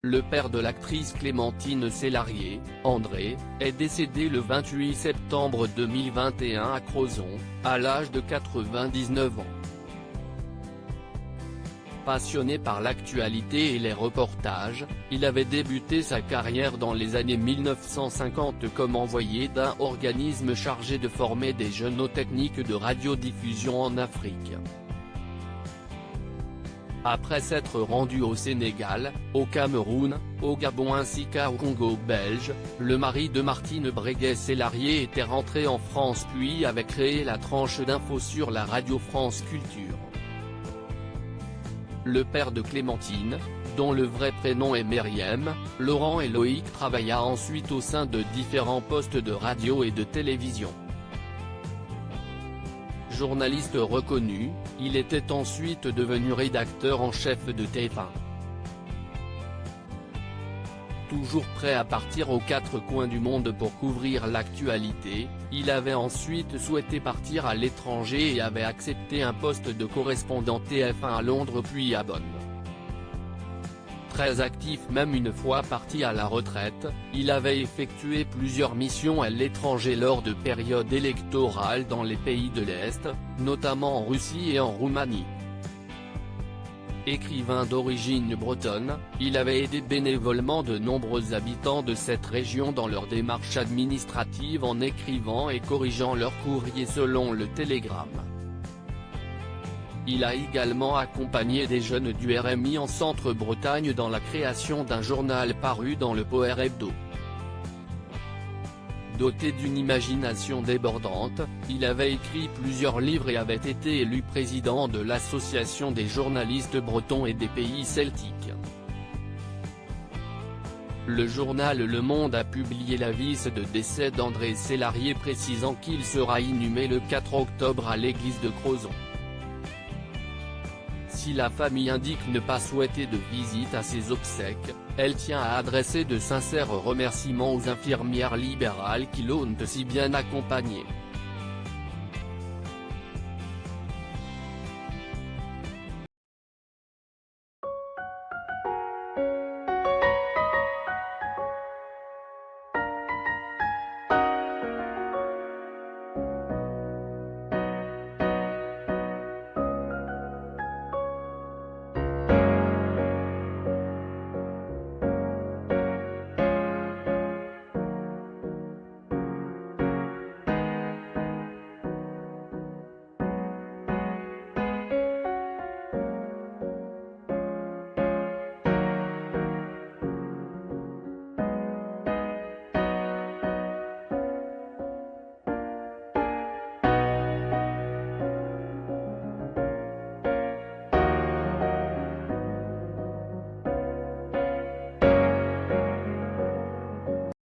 le père de l'actrice Clémentine Célarié, André, est décédé le 28 septembre 2021 à Crozon, à l'âge de 99 ans. Passionné par l'actualité et les reportages, il avait débuté sa carrière dans les années 1950 comme envoyé d'un organisme chargé de former des jeunes aux techniques de radiodiffusion en Afrique. Après s'être rendu au Sénégal, au Cameroun, au Gabon ainsi qu'au Congo belge, le mari de Martine Breguet-Célarié était rentré en France puis avait créé la tranche d'info sur la radio France Culture. Le père de Clémentine, dont le vrai prénom est Meriem, Laurent et Loïc travailla ensuite au sein de différents postes de radio et de télévision. Journaliste reconnu, il était ensuite devenu rédacteur en chef de TF1. Toujours prêt à partir aux quatre coins du monde pour couvrir l'actualité, il avait ensuite souhaité partir à l'étranger et avait accepté un poste de correspondant TF1 à Londres puis à Bonn. Très actif même une fois parti à la retraite, il avait effectué plusieurs missions à l'étranger lors de périodes électorales dans les pays de l'Est, notamment en Russie et en Roumanie. Écrivain d'origine bretonne, il avait aidé bénévolement de nombreux habitants de cette région dans leurs démarches administratives en écrivant et corrigeant leurs courriers selon le Télégramme. Il a également accompagné des jeunes du RMI en Centre-Bretagne dans la création d'un journal paru dans le Poer Hebdo. Doté d'une imagination débordante, il avait écrit plusieurs livres et avait été élu président de l'Association des journalistes bretons et des pays celtiques. Le journal Le Monde a publié l'avis de décès d'André Célarié précisant qu'il sera inhumé le 4 octobre à l'église de Crozon. Si la famille indique ne pas souhaiter de visite à ses obsèques, elle tient à adresser de sincères remerciements aux infirmières libérales qui l'ont si bien accompagné.